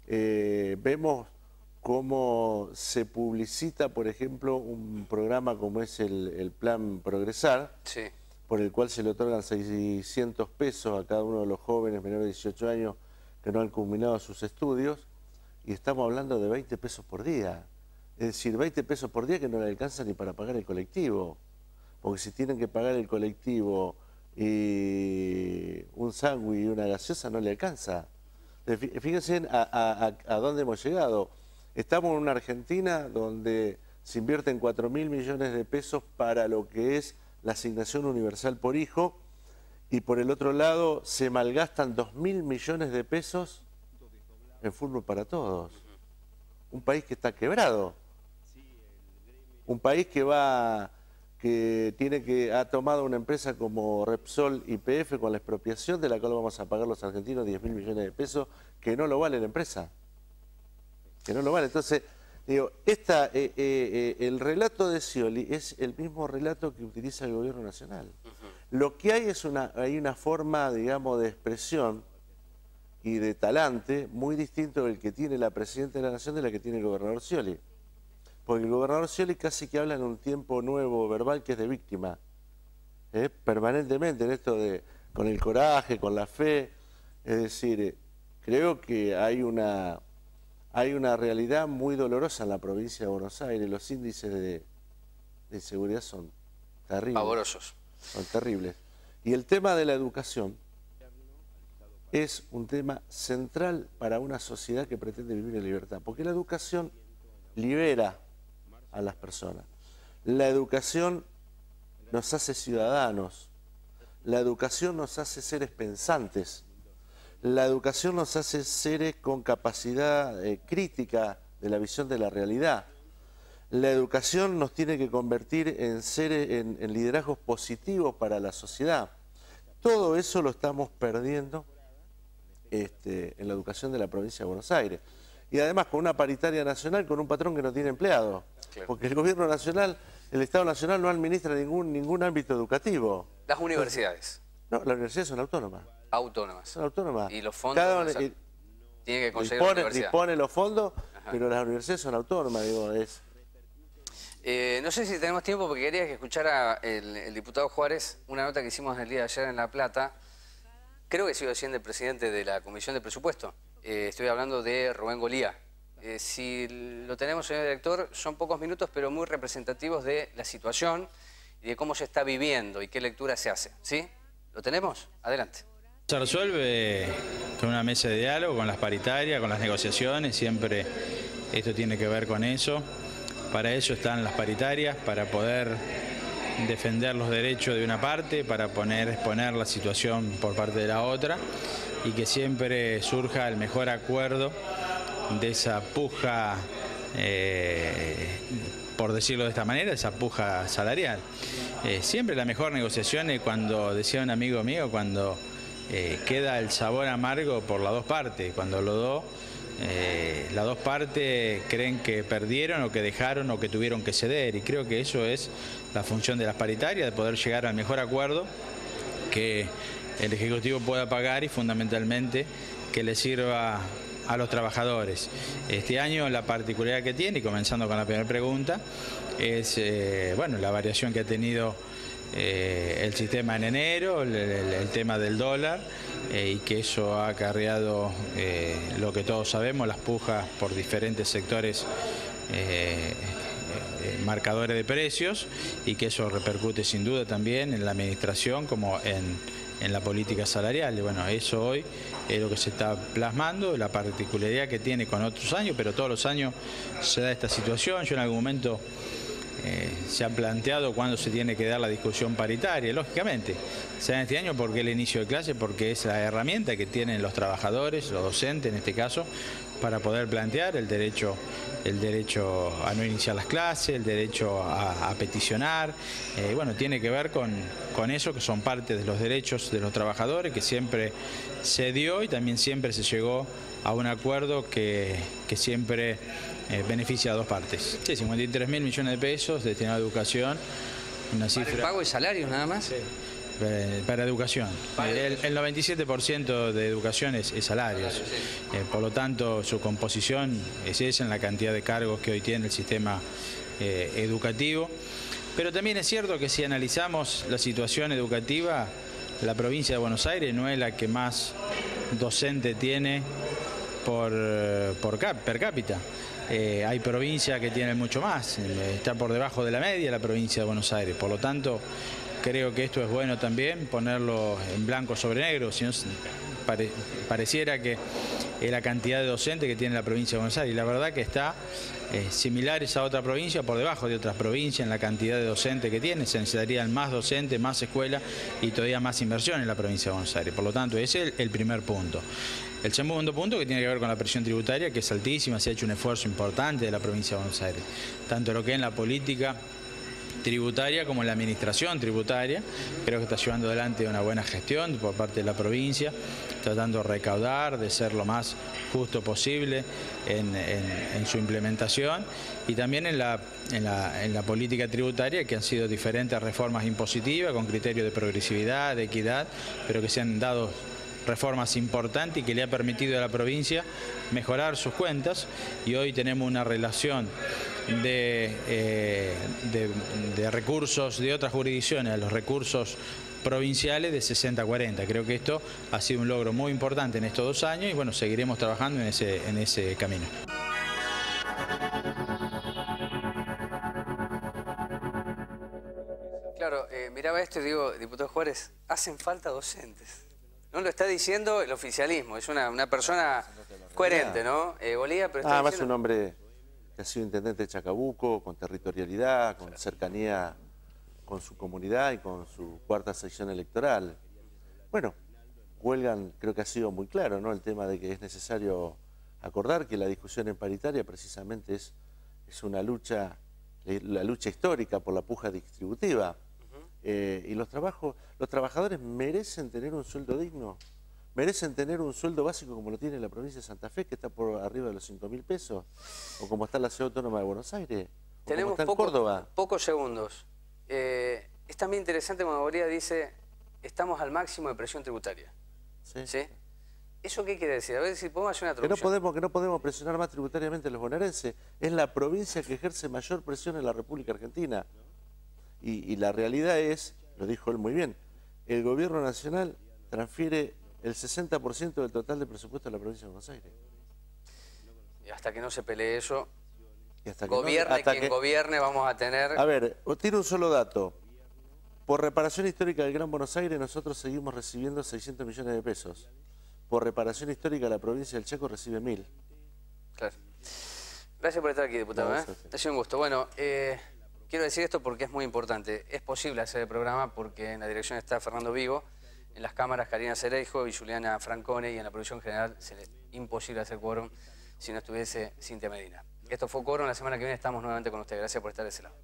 Vemos cómo se publicita, por ejemplo, un programa como es el Plan Progresar, por el cual se le otorgan 600 pesos a cada uno de los jóvenes menores de 18 años que no han culminado sus estudios, y estamos hablando de 20 pesos por día. Es decir, 20 pesos por día que no le alcanza ni para pagar el colectivo. Porque si tienen que pagar el colectivo y un sándwich y una gaseosa, no le alcanza. Fíjense a dónde hemos llegado. Estamos en una Argentina donde se invierten 4.000 millones de pesos para lo que es la asignación universal por hijo, y por el otro lado se malgastan 2.000 millones de pesos en fútbol para todos. Un país que está quebrado. Un país que ha tomado una empresa como Repsol YPF con la expropiación, de la cual vamos a pagar los argentinos 10.000 millones de pesos, que no lo vale la empresa. Que no lo vale. Entonces, Digo, el relato de Scioli es el mismo relato que utiliza el gobierno nacional. Lo que hay es hay una forma, digamos, de expresión y de talante muy distinto del que tiene la Presidenta de la Nación de la que tiene el gobernador Scioli. Porque el gobernador Scioli casi que habla en un tiempo nuevo verbal que es de víctima. Permanentemente en esto de con el coraje, con la fe. Es decir, creo que hay una realidad muy dolorosa en la provincia de Buenos Aires. Los índices de inseguridad son terribles. Pavorosos. Son terribles. Y el tema de la educación es un tema central para una sociedad que pretende vivir en libertad. Porque la educación libera a las personas. La educación nos hace ciudadanos. La educación nos hace seres pensantes. La educación nos hace seres con capacidad crítica de la visión de la realidad. La educación nos tiene que convertir en seres, en liderazgos positivos para la sociedad. Todo eso lo estamos perdiendo en la educación de la provincia de Buenos Aires. Y además con una paritaria nacional, con un patrón que no tiene empleados. Claro. Porque el gobierno nacional, el Estado nacional no administra ningún ámbito educativo. Las universidades. No, las universidades son autónomas. Autónomas. Son autónomas. Y los fondos tiene que conseguir la universidad. Dispone los fondos, pero las universidades son autónomas, digo, no sé si tenemos tiempo porque quería que escuchara el diputado Juárez una nota que hicimos el día de ayer en La Plata. Creo que sigo siendo el presidente de la Comisión de Presupuesto. Estoy hablando de Rubén Golía. Si lo tenemos, señor director, son pocos minutos, pero muy representativos de la situación y de cómo se está viviendo y qué lectura se hace. ¿Sí? ¿Lo tenemos? Adelante. Se resuelve con una mesa de diálogo, con las paritarias, con las negociaciones, siempre esto tiene que ver con eso. Para eso están las paritarias, para poder defender los derechos de una parte, para exponer la situación por parte de la otra y que siempre surja el mejor acuerdo de esa puja, por decirlo de esta manera, esa puja salarial. Siempre la mejor negociación es cuando, decía un amigo mío, cuando queda el sabor amargo por las dos partes, cuando las dos partes creen que perdieron o que dejaron o que tuvieron que ceder, y creo que eso es la función de las paritarias, de poder llegar al mejor acuerdo que el Ejecutivo pueda pagar y fundamentalmente que le sirva a los trabajadores. Este año la particularidad que tiene, y comenzando con la primera pregunta, es bueno, la variación que ha tenido el sistema en enero, el tema del dólar, y que eso ha acarreado lo que todos sabemos, las pujas por diferentes sectores marcadores de precios, y que eso repercute sin duda también en la administración como en la política salarial. Y bueno, eso hoy es lo que se está plasmando, la particularidad que tiene con otros años, pero todos los años se da esta situación. Yo en algún momento se ha planteado cuándo se tiene que dar la discusión paritaria. Lógicamente, se da este año porque es el inicio de clase, porque es la herramienta que tienen los trabajadores, los docentes en este caso, para poder plantear el derecho a no iniciar las clases, el derecho a peticionar. Bueno, tiene que ver con eso, que son parte de los derechos de los trabajadores, que siempre se dio y también siempre se llegó a un acuerdo que siempre beneficia a dos partes. Sí, 53.000 millones de pesos destinados a educación, una cifra... ¿Para el pago de salarios nada más? Sí. Para educación. El 97% de educación es salarios. Por lo tanto, su composición es esa en la cantidad de cargos que hoy tiene el sistema educativo. Pero también es cierto que si analizamos la situación educativa, la provincia de Buenos Aires no es la que más docente tiene per cápita. Hay provincias que tienen mucho más, está por debajo de la media la provincia de Buenos Aires. Por lo tanto, creo que esto es bueno también, ponerlo en blanco sobre negro, si no pareciera que es la cantidad de docentes que tiene la provincia de Buenos Aires. Y la verdad que está similares a otra provincia, por debajo de otras provincias en la cantidad de docentes que tiene. Se necesitarían más docentes, más escuelas y todavía más inversión en la provincia de Buenos Aires. Por lo tanto, ese es el primer punto. El segundo punto que tiene que ver con la presión tributaria, que es altísima, se ha hecho un esfuerzo importante de la provincia de Buenos Aires, tanto lo que es en la política tributaria como en la administración tributaria. Creo que está llevando adelante una buena gestión por parte de la provincia, tratando de recaudar, de ser lo más justo posible en su implementación, y también en la política tributaria, que han sido diferentes reformas impositivas con criterio de progresividad, de equidad, pero que se han dado reformas importantes y que le ha permitido a la provincia mejorar sus cuentas, y hoy tenemos una relación de recursos de otras jurisdicciones a los recursos provinciales de 60-40. Creo que esto ha sido un logro muy importante en estos 2 años y bueno, seguiremos trabajando en ese camino. Claro, miraba esto y digo, diputado Juárez, hacen falta docentes. No lo está diciendo el oficialismo, es una persona coherente, ¿no? Bolívar, pero está además diciendo... un hombre que ha sido intendente de Chacabuco, con territorialidad, con cercanía con su comunidad y con su 4ª sección electoral. Bueno, Huelgan creo que ha sido muy claro, ¿no? El tema de que es necesario acordar que la discusión en paritaria precisamente es una lucha, la lucha histórica por la puja distributiva. Y los trabajadores merecen tener un sueldo digno, merecen tener un sueldo básico como lo tiene la provincia de Santa Fe, que está por arriba de los 5.000 pesos, o como está la Ciudad Autónoma de Buenos Aires, o Tenemos como está en Córdoba. Pocos segundos. Es también interesante cuando Bolívar dice, estamos al máximo de presión tributaria. Sí. ¿Sí? ¿Eso qué quiere decir? A ver si podemos hacer una traducción. Que no podemos presionar más tributariamente a los bonaerenses. Es la provincia que ejerce mayor presión en la República Argentina. Y la realidad es, lo dijo él muy bien, el gobierno nacional transfiere el 60% del total de presupuesto a la provincia de Buenos Aires. Y hasta que no se pelee eso, Y hasta que gobierne quien gobierne, vamos a tener... A ver, tiene un solo dato. Por reparación histórica del Gran Buenos Aires nosotros seguimos recibiendo 600 millones de pesos. Por reparación histórica la provincia del Chaco recibe 1.000. Claro. Gracias por estar aquí, diputado. No, Ha sido un gusto. Bueno, quiero decir esto porque es muy importante. Es posible hacer el programa porque en la dirección está Fernando Vigo, en las cámaras Karina Cereijo y Juliana Francone, y en la producción general sería imposible hacer quórum si no estuviese Cintia Medina. Esto fue Quórum. La semana que viene estamos nuevamente con ustedes. Gracias por estar de ese lado.